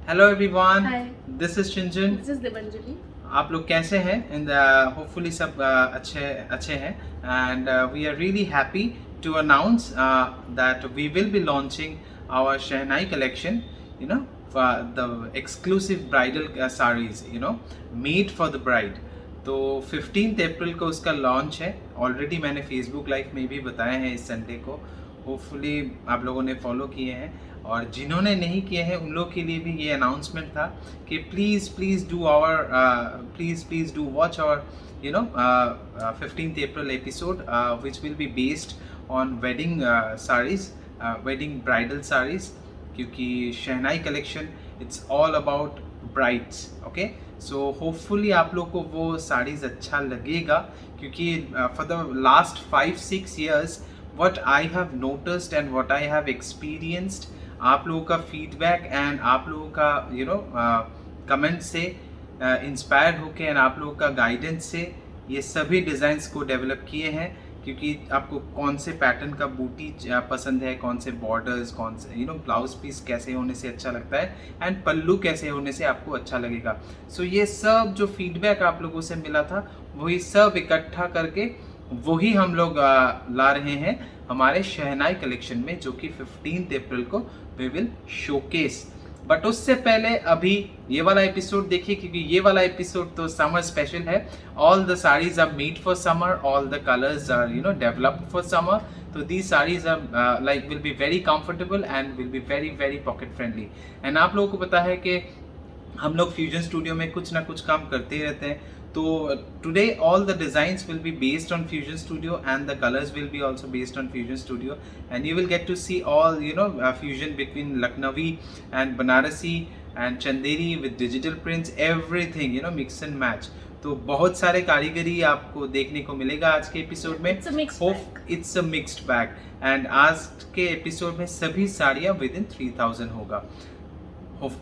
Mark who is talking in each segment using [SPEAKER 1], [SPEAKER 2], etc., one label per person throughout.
[SPEAKER 1] Hello everyone,
[SPEAKER 2] Hi,
[SPEAKER 1] this is Chinchan.
[SPEAKER 2] this is Devanjali.
[SPEAKER 1] आप लोग कैसे हैं? इन होपफुली सब अच्छे हैं and we are really happy to announce that we will be launching our Shehnai collection, you know, the exclusive bridal saris, you know, made for the bride. तो 15 अप्रैल को उसका लॉन्च है। ऑलरेडी मैंने फेसबुक लाइव में भी बताया है इस संडे को। होपफुली आप लोगों ने फॉलो किए हैं, और जिन्होंने नहीं किए हैं उन लोग के लिए भी ये अनाउंसमेंट था कि please do watch our, you know, 15th April episode which will be based on wedding saris, wedding bridal saris, क्योंकि Shehnai collection it's all about brides. Okay, so hopefully आप लोग को वो साड़ीज़ अच्छा लगेगा, क्योंकि for the last 5-6 years what I have noticed and what I have experienced, आप लोगों का फीडबैक एंड आप लोगों का यू नो कमेंट से इंस्पायर होके एंड आप लोगों का गाइडेंस से ये सभी डिज़ाइंस को डेवलप किए हैं। क्योंकि आपको कौन से पैटर्न का बूटी पसंद है, कौन से बॉर्डर्स, कौन से यू नो ब्लाउज पीस कैसे होने से अच्छा लगता है, एंड पल्लू कैसे होने से आपको अच्छा लगेगा। सो ये सब जो फीडबैक आप लोगों से मिला था वही सब इकट्ठा करके वही हम लोग ला रहे हैं हमारे शहनाई कलेक्शन में, जो कि 15 अप्रैल को वी विल शोकेस। बट उससे पहले अभी ये वाला एपिसोड देखिए, क्योंकि ये वाला एपिसोड तो समर स्पेशल है। All the saris are made for summer, all the colours are you know developed for summer. तो these saris are like will be very comfortable and will be very very pocket friendly. And आप लोगों को पता है कि हम लोग फ्यूजन स्टूडियो में कुछ ना कुछ काम करते ही रहते हैं। तो today all the designs will be based on Fusion Studio and the colors will be also based on Fusion Studio, and you will get to see all, you know, fusion between Lucknowi and Banarasi and Chanderi with digital prints, everything, you know, mix and match. तो बहुत सारे कारीगरी आपको देखने को मिलेगा आज के एपिसोड में।
[SPEAKER 2] It's a mixed bag.
[SPEAKER 1] It's a mixed bag, and आज के एपिसोड में सभी साड़ियाँ विद इन 3000 होगा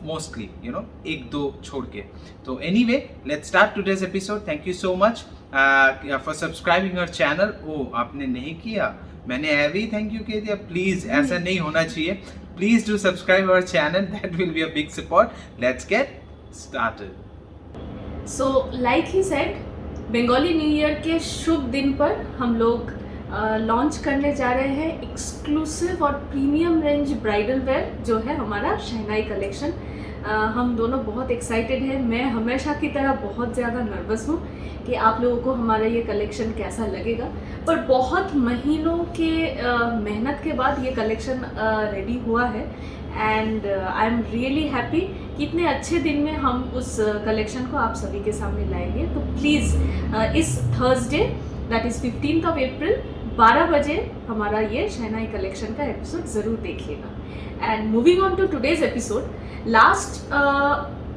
[SPEAKER 1] मोस्टली, यू नो, एक दो छोड़ के। तो anyway, let's start today's episode. Thank you so much for subscribing our channel. ओ, आपने नहीं किया, मैंने अभी थैंक यू कह दिया। प्लीज ऐसा नहीं होना चाहिए। Please do subscribe our channel, that will be a big support. Let's get started.
[SPEAKER 2] So, like he said, Bengali new year के शुभ दिन पर हम लोग लॉन्च करने जा रहे हैं एक्सक्लूसिव और प्रीमियम रेंज ब्राइडल वेयर जो है हमारा शहनाई कलेक्शन। हम दोनों बहुत एक्साइटेड हैं। मैं हमेशा की तरह बहुत ज़्यादा नर्वस हूँ कि आप लोगों को हमारा ये कलेक्शन कैसा लगेगा, पर बहुत महीनों के मेहनत के बाद ये कलेक्शन रेडी हुआ है and I am really happy कि इतने अच्छे दिन में हम उस कलेक्शन को आप सभी के सामने लाएंगे। तो प्लीज़ इस Thursday that is 15th of April 12 बजे हमारा ये शहनाई कलेक्शन का एपिसोड ज़रूर देखिएगा। And moving on to today's episode, last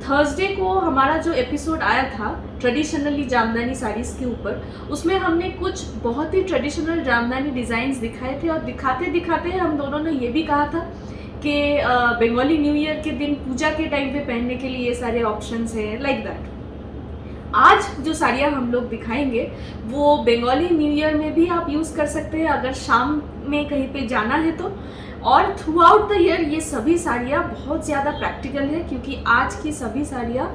[SPEAKER 2] Thursday को हमारा जो एपिसोड आया था ट्रेडिशनली जामदानी साड़ीज़ के ऊपर, उसमें हमने कुछ बहुत ही ट्रेडिशनल जामदानी डिज़ाइंस दिखाए थे, और दिखाते दिखाते हम दोनों ने ये भी कहा था कि बंगाली न्यू ईयर के दिन पूजा के टाइम पे पहनने के लिए ये सारे ऑप्शंस हैं, लाइक दैट। आज जो साड़ियाँ हम लोग दिखाएंगे वो बंगाली न्यू ईयर में भी आप यूज़ कर सकते हैं अगर शाम में कहीं पे जाना है तो, और थ्रू आउट द ईयर ये सभी साड़ियाँ बहुत ज़्यादा प्रैक्टिकल है, क्योंकि आज की सभी साड़ियाँ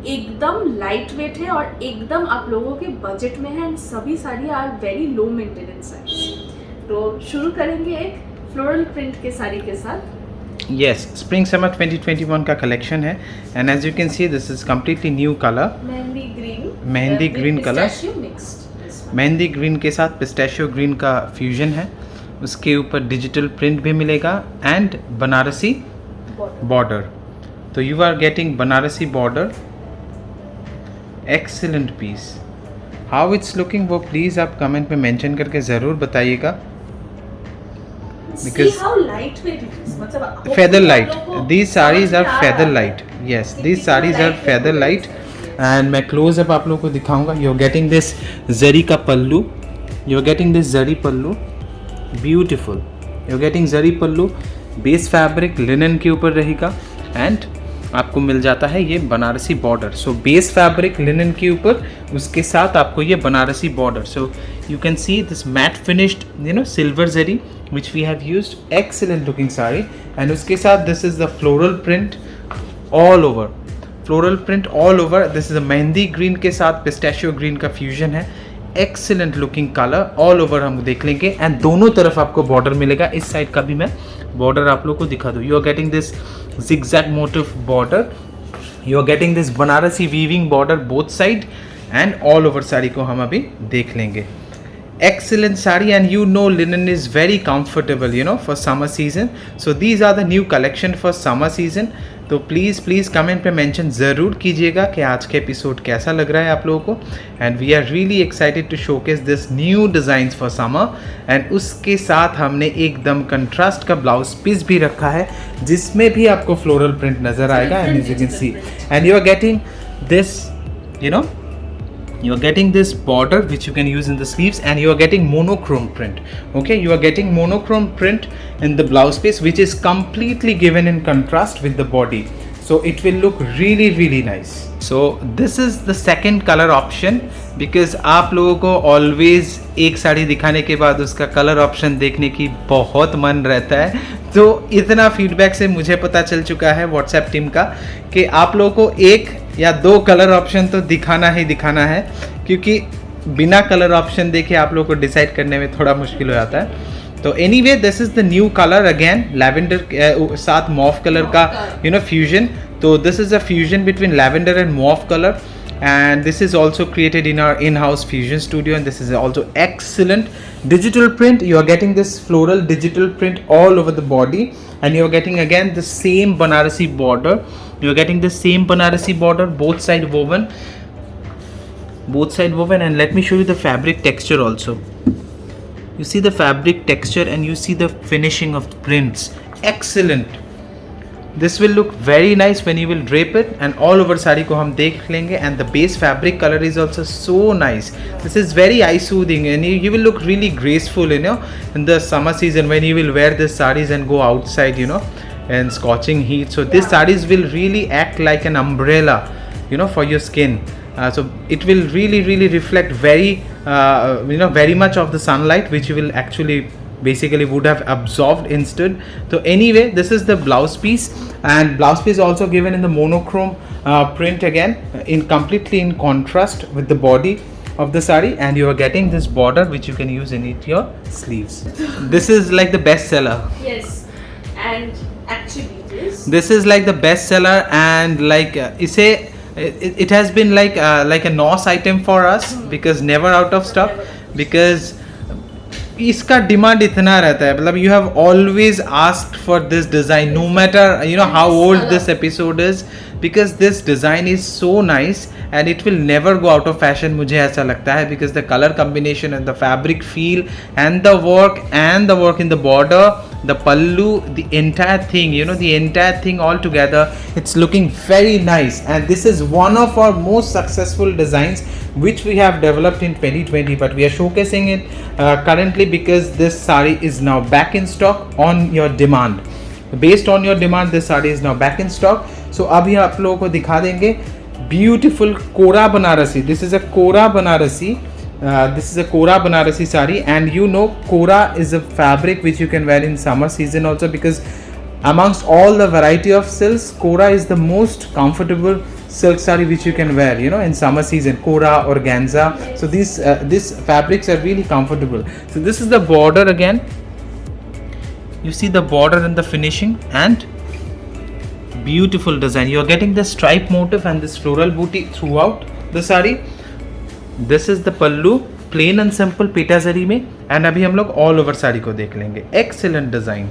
[SPEAKER 2] एकदम लाइट वेट है और एकदम आप लोगों के बजट में है, एंड सभी साड़ियाँ आर वेरी लो मेंटेनेंस है। तो शुरू करेंगे एक फ्लोरल प्रिंट के साड़ी के साथ।
[SPEAKER 1] यस, स्प्रिंग समर 2021 का कलेक्शन है, and as you can see this is completely new colour, mehndi green colour. Mehndi green के साथ पिस्टैशियो ग्रीन का फ्यूजन है। उसके ऊपर डिजिटल प्रिंट भी मिलेगा एंड बनारसी बॉर्डर। तो you are getting Banarasi border. Excellent piece. How it's looking वो प्लीज़ आप कमेंट में मेंशन करके ज़रूर बताइएगा।
[SPEAKER 2] Because see how lightweight it is. मतलब
[SPEAKER 1] feather light. These sarees are feather light. Yes, these sarees are feather light. And मैं close up आप लोगों को दिखाऊंगा। You're getting this zari का pallu. You're getting this zari pallu. Beautiful. You're getting zari pallu. Base fabric linen के ऊपर रहेगा and आपको मिल जाता है ये Banarasi border. So base fabric linen के ऊपर, उसके साथ आपको ये Banarasi border. So you can see this matt finished, you know, silver zari which we have used. Excellent looking sari. And उसके साथ this is the floral print all over, floral print all over. This is a mehndi green के साथ pistachio green का fusion है. Excellent looking colour all over हम देख लेंगे. And दोनों तरफ आपको बॉर्डर मिलेगा. इस साइड का भी मैं बॉर्डर आप लोग को दिखा दूँ. You are getting this zigzag motif border. You are getting this Banarasi weaving border both side and all over sari को हम अभी देख लेंगे. Excellent saree, and you know linen is very comfortable, you know, for summer season. So these are the new collection for summer season. तो please comment पे mention ज़रूर कीजिएगा कि आज का एपिसोड कैसा लग रहा है आप लोगों को. And we are really excited to showcase this new designs for summer. And उसके साथ हमने एकदम कंट्रास्ट का ब्लाउज पीस भी रखा है जिसमें भी आपको फ्लोरल प्रिंट नज़र आएगा. And you can see, and you are getting this, you know, you are getting this border which you can use in the sleeves, and you are getting monochrome print. Okay, you are getting monochrome print in the blouse piece which is completely given in contrast with the body, so it will look really nice. So this is the second color option, because आप लोगों को always एक साड़ी दिखाने के बाद उसका colour option देखने की बहुत मन रहता है. तो इतना फीडबैक से मुझे पता चल चुका है व्हाट्सएप टीम का कि आप लोगों को एक या दो कलर ऑप्शन तो दिखाना ही दिखाना है, क्योंकि बिना कलर ऑप्शन देखे आप लोगों को डिसाइड करने में थोड़ा मुश्किल हो जाता है. तो anyway, this is the new colour again, lavender साथ मॉफ कलर का यू नो फ्यूजन. तो this is a fusion between lavender and mauve colour, and this is also created in our in-house fusion studio, and this is also excellent digital print. You are getting this floral digital print all over the body, and you are getting again the same Banarasi border. You are getting the same Banarasi border, both side woven, and let me show you the fabric texture also. You see the fabric texture and you see the finishing of the prints. Excellent. This will look very nice when you will drape it, and all over sari को हम देख लेंगे. And the base fabric color is also so nice. This is very eye soothing, and you will look really graceful, you know, in the summer season when you will wear these sarees and go outside, you know, and scorching heat. So these sarees will really act like an umbrella, you know, for your skin. So it will really reflect very you know, very much of the sunlight which you will actually basically would have absorbed instead. So anyway, this is the blouse piece, and blouse piece also given in the monochrome print again, in completely in contrast with the body of the sari, and you are getting this border which you can use in your sleeves. This is like the best seller.
[SPEAKER 2] Yes, and actually
[SPEAKER 1] this is like the best seller, and like it has been like a NOS item for us, because never out of stock, because इसका demand इतना रहता है. मतलब you have always asked for this design, no matter you know how old this episode is, because this design is so nice and it will never go out of fashion, मुझे ऐसा लगता है, because the color combination and the fabric feel and the work in the border, the pallu, the entire thing, you know, the entire thing all together, it's looking very nice. And this is one of our most successful designs which we have developed in 2020, but we are showcasing it currently because this sari is now back in stock on your demand. Based on your demand, this sari is now back in stock. So अभी आप लोगों को दिखा देंगे beautiful Kora Banarasi. This is a Kora Banarasi. This is a Kora Banarasi sari, and you know Kora is a fabric which you can wear in summer season also, because amongst all the variety of silks, Kora is the most comfortable silk sari which you can wear, you know, in summer season. Kora, organza. So these fabrics are really comfortable. So this is the border again. You see the border and the finishing, and beautiful design. You are getting the stripe motif and this floral booty throughout the sari. This is the pallu, plain and simple pita zari में, and अभी हम लोग all over sari को देख लेंगे. Excellent design,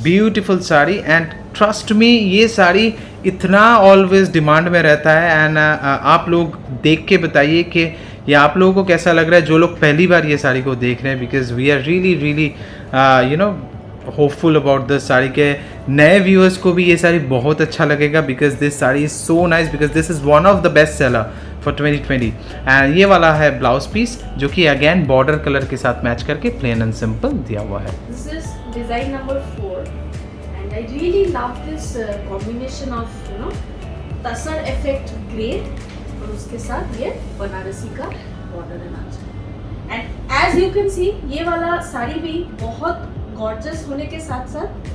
[SPEAKER 1] beautiful sari, and trust me, ये साड़ी इतना always demand में रहता है. एंड आप लोग देख के बताइए कि ये आप लोगों को कैसा लग रहा है जो लोग पहली बार ये साड़ी को देख रहे हैं, because we are really you know hopeful about this sari के नए व्यूअर्स को भी ये साड़ी बहुत अच्छा लगेगा, because this sari is so nice, because this is one of the best seller for 2020. And ये वाला है ब्लाउज पीस जो कि अगेन बॉर्डर कलर के साथ मैच करके प्लेन एंड सिंपल दिया हुआ है.
[SPEAKER 2] This is design number 4 and I really love this combination of you know tussar effect grey और उसके साथ ये बनारसी का बॉर्डर है. And as you can see ये वाला साड़ी भी बहुत गॉर्जियस होने के साथ साथ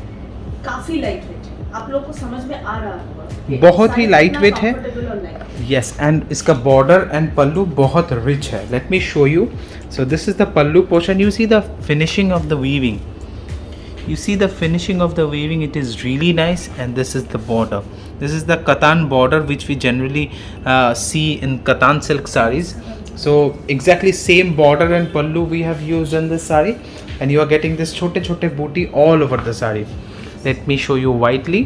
[SPEAKER 2] काफ़ी लाइट वेट. आप लोग को समझ में आ रहा होगा।
[SPEAKER 1] बहुत ही लाइट वेट है।
[SPEAKER 2] comfortable और light।
[SPEAKER 1] यस, एंड इसका बॉर्डर एंड पल्लू बहुत रिच है। Let me show you. So this is the pallu portion. You see the finishing of the weaving, you see the finishing of the weaving, it is really nice. And this is the border, this is the katan border which we generally see in katan silk sarees. So exactly same border and pallu we have used in this saree, and you are getting this chote chote booty all over the saree. Let me show you widely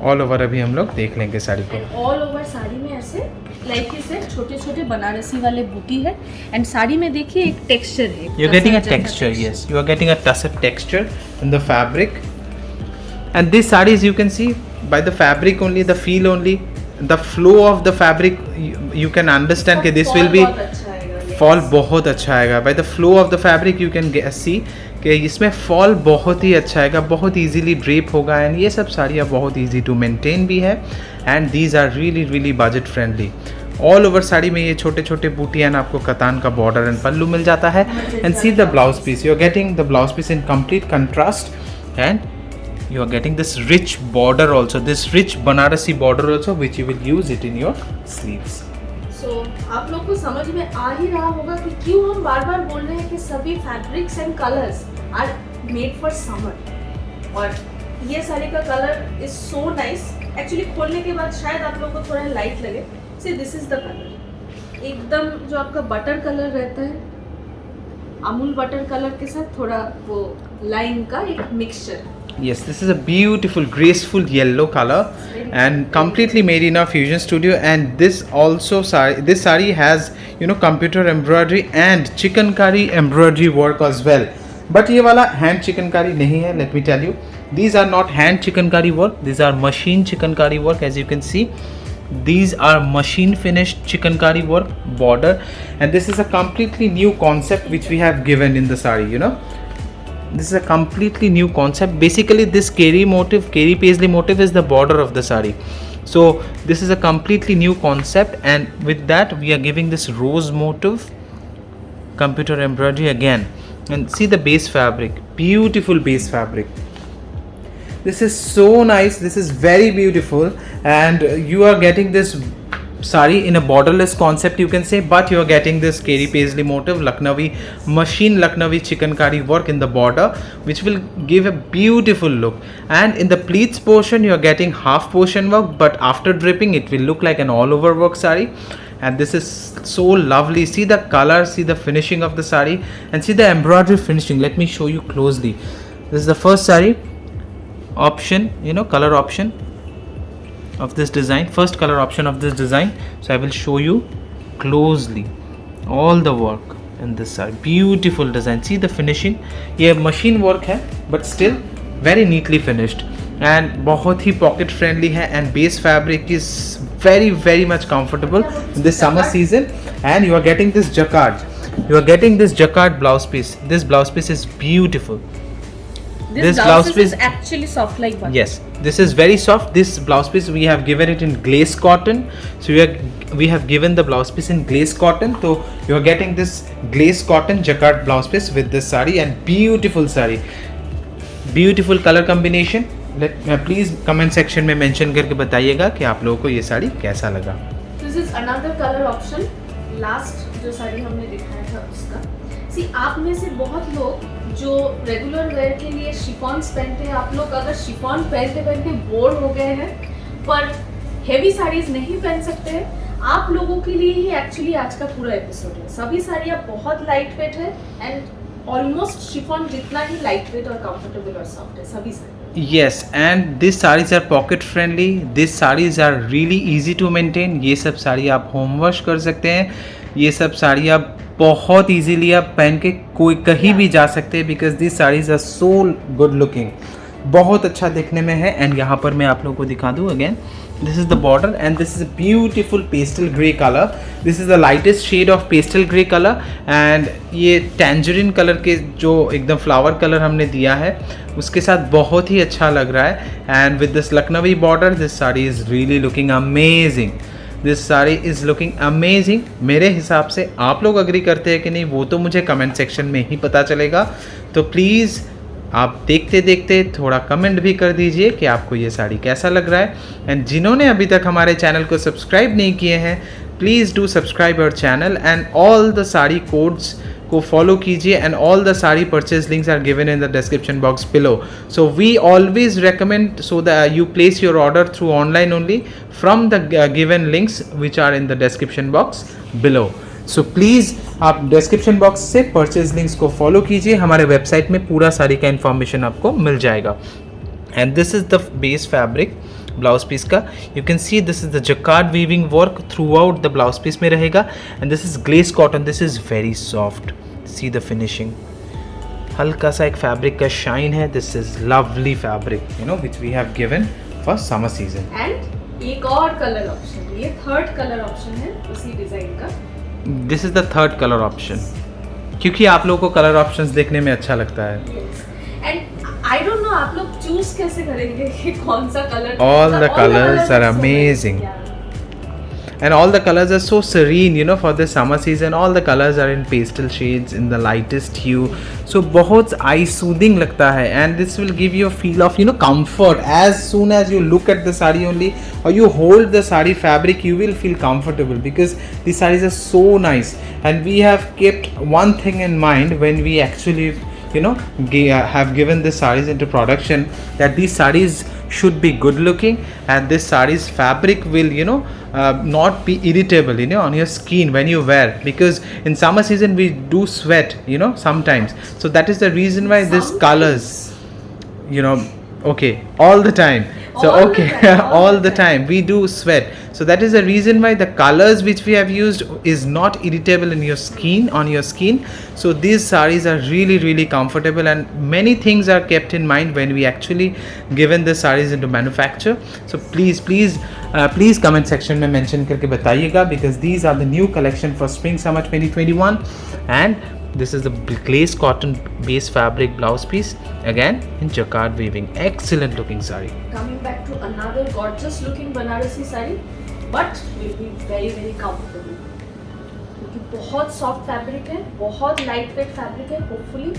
[SPEAKER 1] all over। अभी हम लोग देख लेंगे साड़ी को।
[SPEAKER 2] All over sari में ऐसे like से छोटे छोटे बनारसी वाले बूटी है। एंड साड़ी में देखिए एक टेक्सचर है,
[SPEAKER 1] You're getting a texture, yes. You are getting a tusset texture in the fabric. And these sarees you can see by the fabric only, the feel only, the flow of the fabric. You can understand that this will be fall बहुत अच्छा आएगा। By the flow of the fabric you can see कि इसमें fall बहुत ही अच्छा आएगा, बहुत easily drape होगा। एंड ये सब साड़ियाँ बहुत इजी टू मेंटेन भी है। And these are really really budget friendly. All over sari में ये छोटे छोटे बूटियाँ आपको कतान का बॉर्डर एंड पल्लू मिल जाता है। And see the blouse piece, you are getting the blouse piece in complete contrast. And you are getting this rich border also, this rich Banarasi border also, which you will use it in your sleeves.
[SPEAKER 2] So आप लोग को समझ में आ ही रहा होगा कि क्यों हम बार बार बोल रहे हैं कि सभी fabrics and colours are made for summer. और ये साड़ी का colour is so nice. Actually खोलने के बाद शायद आप लोग को थोड़ा लाइट लगे। सी दिस इज द कलर, एकदम जो आपका बटर कलर रहता है, अमूल बटर कलर के साथ थोड़ा वो लाइन का एक mixture.
[SPEAKER 1] Yes, this is a beautiful graceful yellow color and completely made in our fusion studio. And this also this saree has, you know, computer embroidery and chikankari embroidery work as well. But ये वाला hand chikankari नहीं है, let me tell you. These are not hand chikankari work, these are machine chikankari work. As you can see, these are machine finished chikankari work border, and this is a completely new concept which we have given in the saree, you know. This is a completely new concept. Basically this Keri motif, Keri paisley motif is the border of the saree. So this is a completely new concept, and with that we are giving this rose motif computer embroidery again. And see the base fabric, beautiful base fabric. This is so nice, this is very beautiful, and you are getting this saree in a borderless concept, you can say, but you are getting this Keri paisley motif, Lucknowi machine Lucknowi chikankari work in the border, which will give a beautiful look. And in the pleats portion you are getting half portion work, but after dripping it will look like an all over work saree. And this is so lovely. See the color, see the finishing of the saree, and see the embroidery finishing. Let me show you closely. This is the first saree option, you know, color option of this design, first color option of this design. So I will show you closely all the work in this side. Beautiful design, see the finishing. ये machine work है but still very neatly finished, and बहुत ही pocket friendly है, and base fabric is very much comfortable in this summer season. And you are getting this jacquard, you are getting this jacquard blouse piece. This blouse piece is beautiful.
[SPEAKER 2] This blouse piece is actually soft like butter.
[SPEAKER 1] Yes, this is very soft. This blouse piece we have given it in glaze cotton. So we have given the blouse piece in glaze cotton. So you are getting this glaze cotton jacquard blouse piece with this saree, and beautiful saree, beautiful color combination. Please comment section में mention करके बताइएगा कि आप लोगों को ये साड़ी कैसा लगा.
[SPEAKER 2] This is another color option. Last जो साड़ी हमने दिखाया था उसका। सी आप में से बहुत लोग जो रेगुलर वेयर के लिए शिफॉन्स पहनते हैं, आप लोग अगर शिफॉन पहनते पहनते बोर हो गए हैं पर हेवी साड़ीज नहीं पहन सकते हैं, आप लोगों के लिए ही एक्चुअली आज का पूरा एपिसोड है। सभी साड़ियाँ बहुत लाइट वेट है एंड ऑलमोस्ट शिफॉन जितना ही लाइट वेट और कंफर्टेबल और सॉफ्ट है सभी sari.
[SPEAKER 1] Yes, and these sarees are pocket friendly. These sarees are really easy to maintain. ये सब साड़ी आप होम वॉश कर सकते हैं, ये सब साड़ी आप बहुत इजीली आप पहन के कोई कहीं भी जा सकते हैं, because this saris are so good looking, बहुत अच्छा देखने में है। एंड यहाँ पर मैं आप लोगों को दिखा दूँ again, this is the border and this is a beautiful pastel grey colour. This is the lightest shade of pastel grey colour, and ये टैंजरीन कलर के जो एकदम फ्लावर कलर हमने दिया है उसके साथ बहुत ही अच्छा लग रहा है. And with this Lucknowi border this sari is really looking amazing. This sari is looking amazing. मेरे हिसाब से आप लोग अग्री करते हैं कि नहीं वो तो मुझे कमेंट सेक्शन में ही पता चलेगा. तो प्लीज़ आप देखते देखते थोड़ा कमेंट भी कर दीजिए कि आपको ये साड़ी कैसा लग रहा है। एंड जिन्होंने अभी तक हमारे चैनल को सब्सक्राइब नहीं किए हैं, please do subscribe our channel and all the sari codes को फॉलो कीजिए and all the sari purchase links are given in the description box below. So we always recommend so that you place your order through online only from the given links which are in the description box below. So please आप description box से purchase links को follow कीजिए, हमारे website में पूरा साड़ी का information आपको मिल जाएगा। And this is the base fabric blouse piece का। You can see this is the jacquard weaving work throughout the blouse piece में रहेगा। And this is glace cotton, this is very soft, see the finishing, हल्का सा एक fabric का shine है। This is lovely fabric you know which we have given for summer season.
[SPEAKER 2] एंड एक और कलर ऑप्शन, ये थर्ड कलर ऑप्शन है उसी डिजाइन का।
[SPEAKER 1] This is the third colour option, क्योंकि आप लोगों को कलर ऑप्शंस देखने में अच्छा लगता है।
[SPEAKER 2] एंड आई डोंट नो आप लोग चूज कैसे करेंगे कि कौन सा colour.
[SPEAKER 1] All the colors are amazing. And all the colors are so serene, you know, for the summer season. All the colors are in pastel shades, in the lightest hue. So बहुत eye soothing लगता है, and this will give you a feel of, you know, comfort. As soon as you look at the sari only, or you hold the sari fabric, you will feel comfortable because these saris are so nice. And we have kept one thing in mind when we actually have given these sarees into production, that these sarees should be good looking and this sarees fabric will not be irritable on your skin when you wear, because in summer season we do sweat sometimes. So that is the reason why this colors okay all the time. So all the time we do sweat, so that is the reason why the colors which we have used is not irritable in your skin, on your skin. So these sarees are really really comfortable, and many things are kept in mind when we actually given the sarees into manufacture. So please comment section में mention करके बताइएगा, because these are the new collection for spring summer 2021. And this is the glaze cotton base fabric blouse piece, again in jacquard weaving. Excellent looking saree.
[SPEAKER 2] Coming back to another gorgeous looking Banarasi saree, but will be very very comfortable, क्योंकि बहुत soft fabric है, बहुत light weight fabric है। Hopefully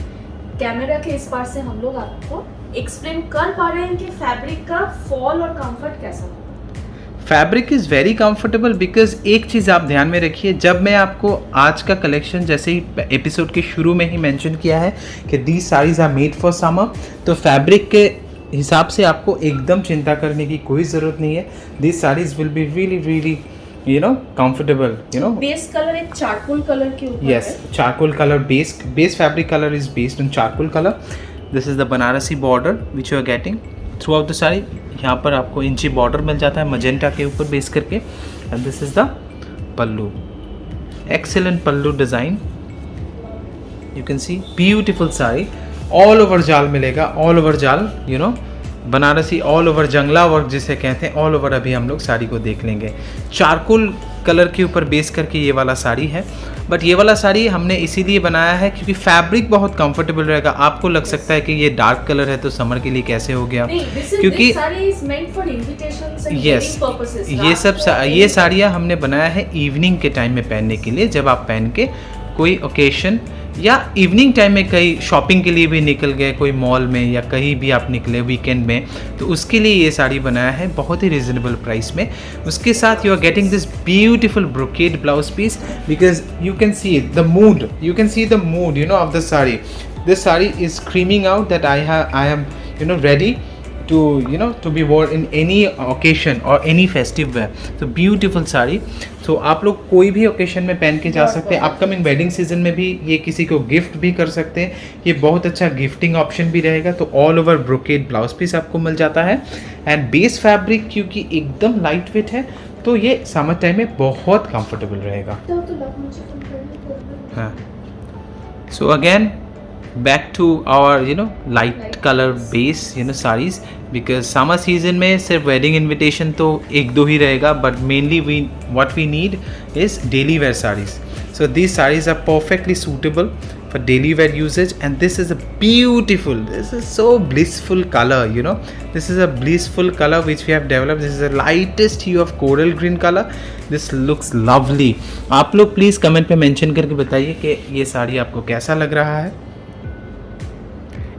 [SPEAKER 2] camera के इस पार से हम लोग आपको एक्सप्लेन कर पा रहे हैं कि फैब्रिक का फॉल और कंफर्ट कैसा होगा।
[SPEAKER 1] Fabric is very comfortable, because एक चीज़ आप ध्यान में रखिए, जब मैं आपको आज का कलेक्शन जैसे ही एपिसोड के शुरू में ही मेंशन किया है कि these saris are made for summer, तो फैब्रिक के हिसाब से आपको एकदम चिंता करने की कोई ज़रूरत नहीं है। These saris will be really really comfortable.
[SPEAKER 2] Base colour एक चारकोल कलर के ऊपर
[SPEAKER 1] yes है। charcoal color base fabric color is based on charcoal color. This is the Banarasi border which you are getting throughout the saree. यहाँ पर आपको इंची border मिल जाता है मजेंटा के ऊपर बेस करके। And this is the pallu, excellent pallu design, you can C beautiful sari, all over जाल मिलेगा, ऑल ओवर जाल बनारसी ऑल ओवर जंगला वर्क जिसे कहते हैं, ऑल ओवर अभी हम लोग साड़ी को देख लेंगे। चारकोल कलर के ऊपर बेस करके ये वाला साड़ी है, बट ये वाला साड़ी हमने इसीलिए बनाया है क्योंकि फैब्रिक बहुत कंफर्टेबल रहेगा। आपको लग सकता है कि ये डार्क कलर है तो समर के लिए कैसे हो गया, क्योंकि यस ये साड़ियाँ हमने बनाया है इवनिंग के टाइम में पहनने के लिए, जब आप पहन के कोई ओकेशन या इवनिंग टाइम में कहीं शॉपिंग के लिए भी निकल गए, कोई मॉल में या कहीं भी आप निकले वीकेंड में, तो उसके लिए ये साड़ी बनाया है बहुत ही रिजनेबल प्राइस में। उसके साथ you are getting this beautiful brocade blouse piece, because you can see the mood, of the sari. This sari is screaming out that I am ready to be worn in any occasion or any festive wear. So beautiful sari, तो आप लोग कोई भी occasion में पहन के जा सकते हैं। अपकमिंग वेडिंग सीजन में भी ये किसी को गिफ्ट भी कर सकते हैं, ये बहुत अच्छा गिफ्टिंग ऑप्शन भी रहेगा। तो all over brocade blouse piece आपको मिल जाता है, एंड बेस फैब्रिक क्योंकि एकदम लाइट वेट है तो ये समर टाइम में बहुत कंफर्टेबल रहेगा। हाँ, so again back to our light color base sarees, because summer season में सिर्फ wedding invitation तो एक दो ही रहेगा, but mainly what we need is daily wear sarees. So these sarees are perfectly suitable for daily wear usage, and this is so blissful color, this is a blissful color which we have developed. This is the lightest hue of coral green color. This looks lovely. आप लोग please comment पे mention करके बताइए कि ये साड़ी आपको कैसा लग रहा है।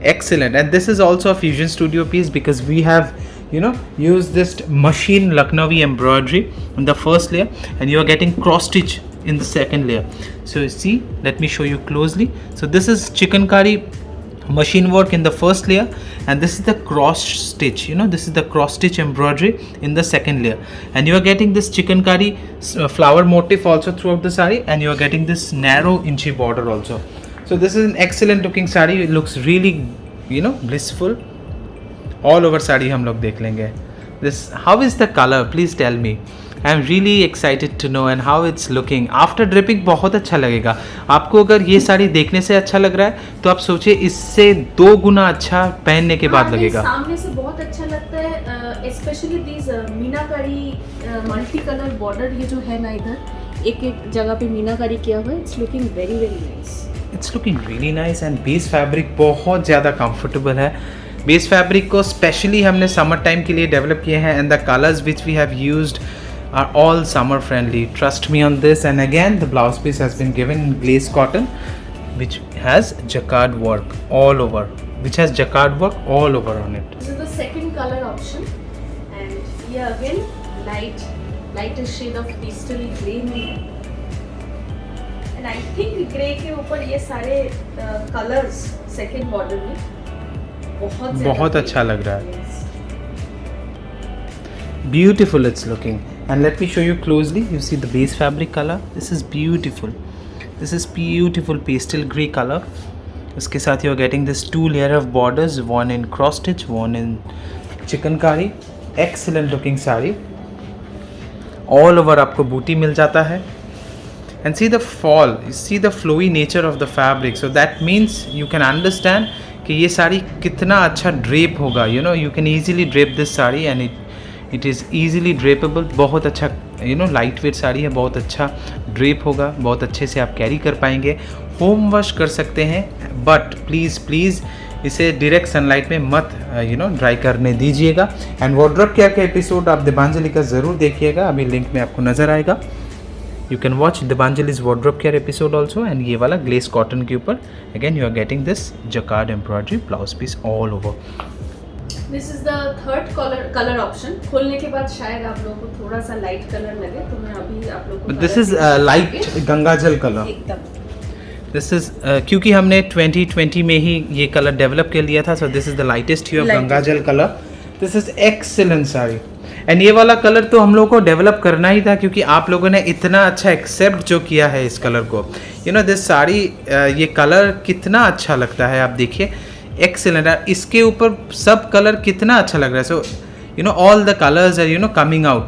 [SPEAKER 1] excellent. And this is also a Fusion Studio piece because we have, you know, used this machine Lucknowi embroidery in the first layer, and you are getting cross stitch in the second layer. So see, let me show you closely. So this is chikankari machine work in the first layer, and this is the cross stitch, you know, this is the cross stitch embroidery in the second layer, and you are getting this chikankari flower motif also throughout the sari, and you are getting this narrow inchy border also. So this is an excellent looking sari. It looks really, you know, blissful. All over sari हम लोग देख लेंगे. This, how is the color? Please tell me. I am really excited to know and how it's looking. After dripping बहुत अच्छा लगेगा. आपको अगर ये साड़ी देखने से अच्छा लग रहा है तो आप सोचिए इससे 2 गुना अच्छा पहनने के बाद लगेगा.
[SPEAKER 2] सामने से बहुत अच्छा लगता है, specially these meenakari multi colour border ये जो है ना, इधर एक एक जगह पे मीनाकारी किया हुआ है. It's looking very very nice.
[SPEAKER 1] It's looking really nice. And base fabric बहुत ज़्यादा कंफर्टेबल है. बेस फैब्रिक को स्पेशली हमने समर टाइम के लिए डेवलप किए हैं, and the colours which we have used are all summer friendly. Trust me on this. And again, the blouse piece has been given in glaze cotton, which has jacquard work all over, on it.
[SPEAKER 2] This is the second color option, and here again lighter shade of pastel grey में है. And I think grey के ऊपर ये सारे colors second border में बहुत
[SPEAKER 1] अच्छा लग रहा है. Beautiful it's looking. And let me show you closely. You see the base fabric color. This is beautiful. This is beautiful pastel grey color. उसके साथ you are getting this 2 layer of borders, one in cross stitch, one in chikankari. Excellent looking saree. All over आपको बूटी मिल जाता है. And see the fall. You see the flowy nature of the fabric. So that means you can understand कि ये साड़ी कितना अच्छा drape होगा. You know, you can easily drape this saree and it is easily drapeable. बहुत अच्छा, you know, light weight sari है, बहुत अच्छा ड्रेप होगा, बहुत अच्छे से आप कैरी कर पाएंगे. होम वॉश कर सकते हैं, बट प्लीज़ इसे डायरेक्ट सनलाइट में मत ड्राई करने दीजिएगा. एंड वार्डरोब केयर का एपिसोड आप दीपांजलि का ज़रूर देखिएगा, अभी लिंक में आपको नज़र आएगा. You can watch Deepanjali's wardrobe care episode also. And ये वाला ग्लेस कॉटन के ऊपर again you are getting this jacquard embroidery blouse piece all over.
[SPEAKER 2] This is the third colour option. खोलने के बाद शायद आप लोगों को थोड़ा सा लाइट कलर लगे, तो मैं अभी आप लोगों को
[SPEAKER 1] दिस इज लाइट गंगाजल कलर. दिस इज क्योंकि हमने 2020 में ही ये कलर डेवलप कर लिया था. So this is the lightest hue of Gangajal colour. This is excellent sari. And ये वाला कलर तो हम लोगों को डेवलप करना ही था, क्योंकि आप लोगों ने इतना अच्छा एक्सेप्ट जो किया है इस कलर को. यू नो दिस साड़ी, ये कलर कितना अच्छा लगता है, आप देखिए. एक्सेलेंट. इसके ऊपर सब कलर कितना अच्छा लग रहा है. So you know all the colours are coming out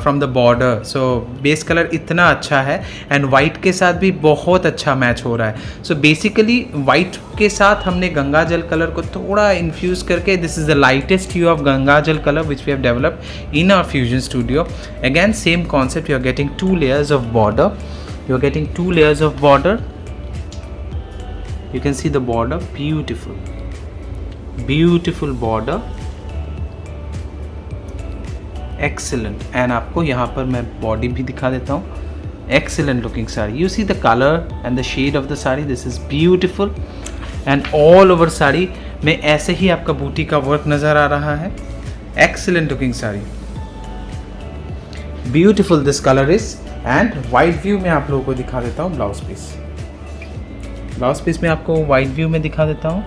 [SPEAKER 1] from the border. So base colour इतना अच्छा है, एंड वाइट के साथ भी बहुत अच्छा मैच हो रहा है. सो बेसिकली वाइट के साथ हमने गंगाजल कलर को थोड़ा इन्फ्यूज़ करके, this is the lightest hue of Gangajal colour which we have developed in our fusion studio. Again same concept. You are getting 2 layers of border. You are getting 2 layers of border. You can see the border. Beautiful border. Excellent. And आपको यहाँ पर मैं body भी दिखा देता हूँ. Excellent looking sari. You see the color and the shade of the sari. This is beautiful. And all over sari में ऐसे ही आपका बूटी का वर्क नज़र आ रहा है. Excellent looking sari. Beautiful this color is. And white view में आप लोगों को दिखा देता हूँ ब्लाउज पीस. ब्लाउज पीस में आपको वाइट व्यू में दिखा देता हूँ.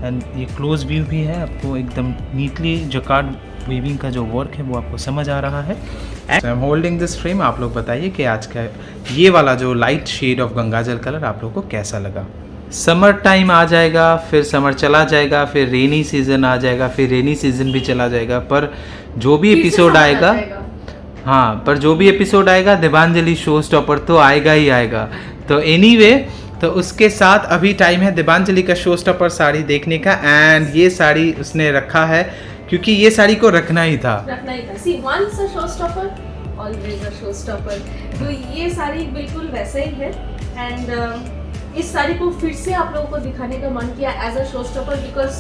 [SPEAKER 1] एंड ये क्लोज व्यू भी है, आपको एकदम नीटली जकार्ड वीविंग का जो वर्क है वो आपको समझ आ रहा है. I am holding this frame. आप लोग बताइए कि आज का ये वाला जो light shade of Gangajal colour आप लोगों को कैसा लगा. समर टाइम आ जाएगा, फिर समर चला जाएगा, फिर रेनी सीजन आ जाएगा, फिर रेनी सीजन भी चला जाएगा, पर जो भी एपिसोड आएगा, हाँ, पर जो भी एपिसोड आएगा दीपांजलि शो स्टॉपर तो आएगा ही आएगा. तो एनीवे, तो उसके साथ अभी टाइम है दीपांजलि का शो स्टॉपर साड़ी देखने का. एंड ये साड़ी उसने रखा है क्योंकि ये साड़ी को रखना ही था.
[SPEAKER 2] See, once a showstopper, always a showstopper. तो ये साड़ी बिल्कुल वैसे ही है. एंड इस साड़ी को फिर से आप लोगों को दिखाने का मन किया एज अ शोस्टॉपर, बिकॉज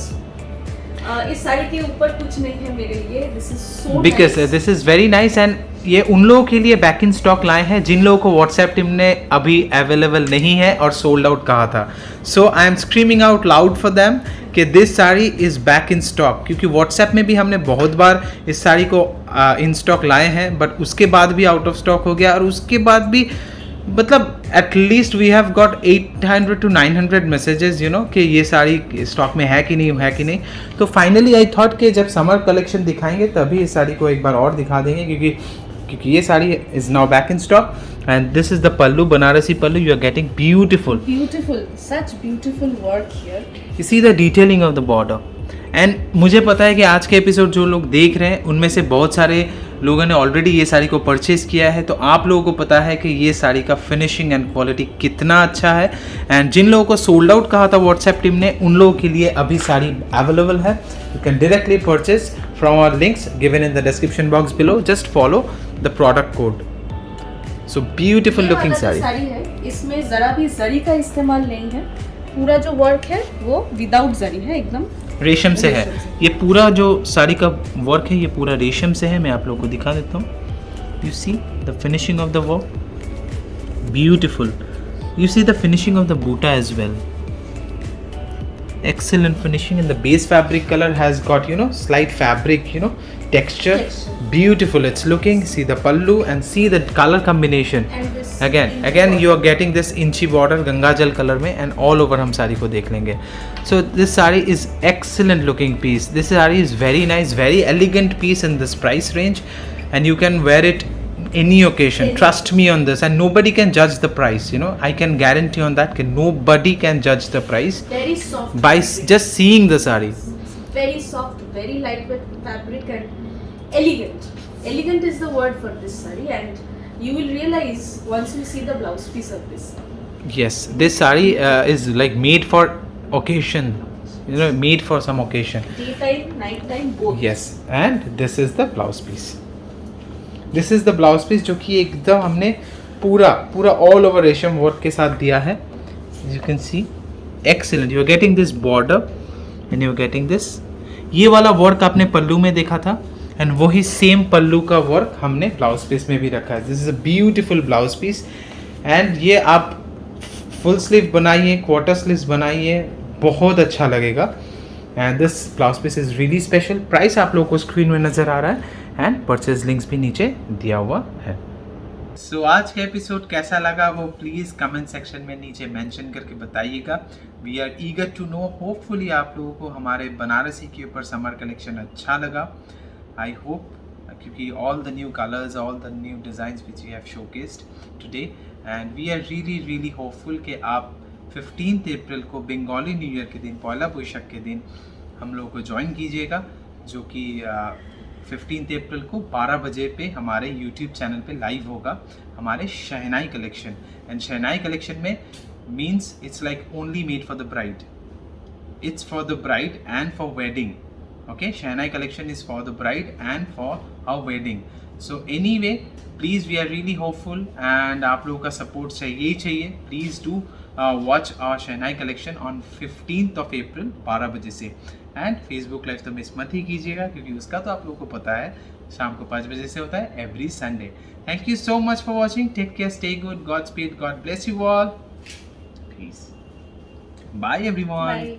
[SPEAKER 2] इस साड़ी के ऊपर कुछ नहीं है मेरे लिए, this is so
[SPEAKER 1] because this is very nice and ये उन लोगों के लिए बैक इन स्टॉक लाए हैं जिन लोगों को व्हाट्सएप टीम ने अभी अवेलेबल नहीं है और सोल्ड आउट कहा था. So I am screaming out loud for them कि this sari is back in stock, क्योंकि व्हाट्सएप में भी हमने बहुत बार इस साड़ी को इन स्टॉक लाए हैं बट उसके बाद भी आउट ऑफ स्टॉक हो गया और उसके बाद भी मतलब at least we have got 800 to 900 messages you know कि ये साड़ी स्टॉक में है कि नहीं. तो फाइनली आई थॉट कि जब समर कलेक्शन दिखाएंगे तभी इस साड़ी को एक बार और दिखा देंगे, क्योंकि ये sari is now back in stock and this is the pallu, Banarasi pallu. You are getting beautiful
[SPEAKER 2] such beautiful work here.
[SPEAKER 1] You see the detailing of the border and मुझे पता है कि आज के एपिसोड जो लोग देख रहे हैं उनमें से बहुत सारे लोगों ने ऑलरेडी ये साड़ी को परचेज़ किया है, तो आप लोगों को पता है कि ये साड़ी का फिनिशिंग एंड क्वालिटी कितना अच्छा है. एंड जिन लोगों को सोल्ड आउट कहा था व्हाट्सएप टीम ने, उन लोगों के लिए अभी साड़ी अवेलेबल है. You can directly purchase from our links given in the description box below. Just follow the product code. So beautiful looking sari
[SPEAKER 2] है, इसमें ज़रा भी जरी का इस्तेमाल नहीं है. पूरा जो वर्क है वो विदाउट जरी है, एकदम
[SPEAKER 1] रेशम से है. ये पूरा जो साड़ी का वर्क है ये पूरा रेशम से है. मैं आप लोगों को दिखा देता हूँ. You see the finishing of the work, beautiful. You see the finishing of the buta as well. Excellent finishing and the base fabric color has got slight fabric texture. Beautiful it's looking. See the pallu and see the color combination. Again you are getting this inchi border ganga jal color mein and all over हम साड़ी को देख लेंगे. So this saree is excellent looking piece. This saree is very nice, very elegant piece in this price range and you can wear it any occasion. Trust me on this and nobody can judge the price. I can guarantee on that that nobody can judge the price
[SPEAKER 2] very soft
[SPEAKER 1] by just seeing the saree.
[SPEAKER 2] Very soft, very lightweight fabric and elegant is the word for this saree, and you will realize once you see the blouse piece of this.
[SPEAKER 1] Yes, this saree is like made for occasion, made for some occasion,
[SPEAKER 2] daytime, nighttime, both.
[SPEAKER 1] yes. And this is the blouse piece. This is the blouse piece जो कि एकदम हमने पूरा all over रेशम work के साथ दिया है. You can see excellent. You are getting this border and you are getting this. ये वाला वर्क आपने पल्लू में देखा था एंड वही सेम पल्लू का वर्क हमने ब्लाउज पीस में भी रखा है. This is a beautiful blouse piece and ये आप फुल स्लीव बनाइए, क्वार्टर स्लीव्स बनाइए, बहुत अच्छा लगेगा. And this blouse piece is really special. Price आप लोगों को स्क्रीन में नज़र आ रहा है एंड परचेज लिंक्स भी नीचे दिया हुआ है. सो आज का एपिसोड कैसा लगा वो प्लीज़ कमेंट सेक्शन में नीचे मेंशन करके बताइएगा. We are eager to know. Hopefully आप लोगों को हमारे बनारसी के ऊपर समर कलेक्शन अच्छा लगा. आई होप, क्योंकि all the new colours, all the new designs which we have showcased today and we are really hopeful कि आप 15 अप्रैल को बंगाली न्यू ईयर के दिन, पहला बोईशाख के दिन हम लोगों को ज्वाइन कीजिएगा, जो कि 15 अप्रैल को 12 बजे पे हमारे यूट्यूब चैनल पे लाइव होगा हमारे Shehnai collection. And Shehnai collection में means it's like only made for the bride. It's for the bride and for wedding. Okay, Shehnai collection is for the bride and for our wedding. So anyway please we are really hopeful and आप लोगों का support चाहिए. Please do watch our Shehnai collection on 15th of April 12 बजे से. एंड Facebook live तो miss मत ही कीजिएगा, क्योंकि उसका तो आप लोगों को पता है शाम को 5 बजे से होता है every Sunday. Thank you so much for watching. Take care, stay good, God speed, God bless you all. Peace. Bye everyone.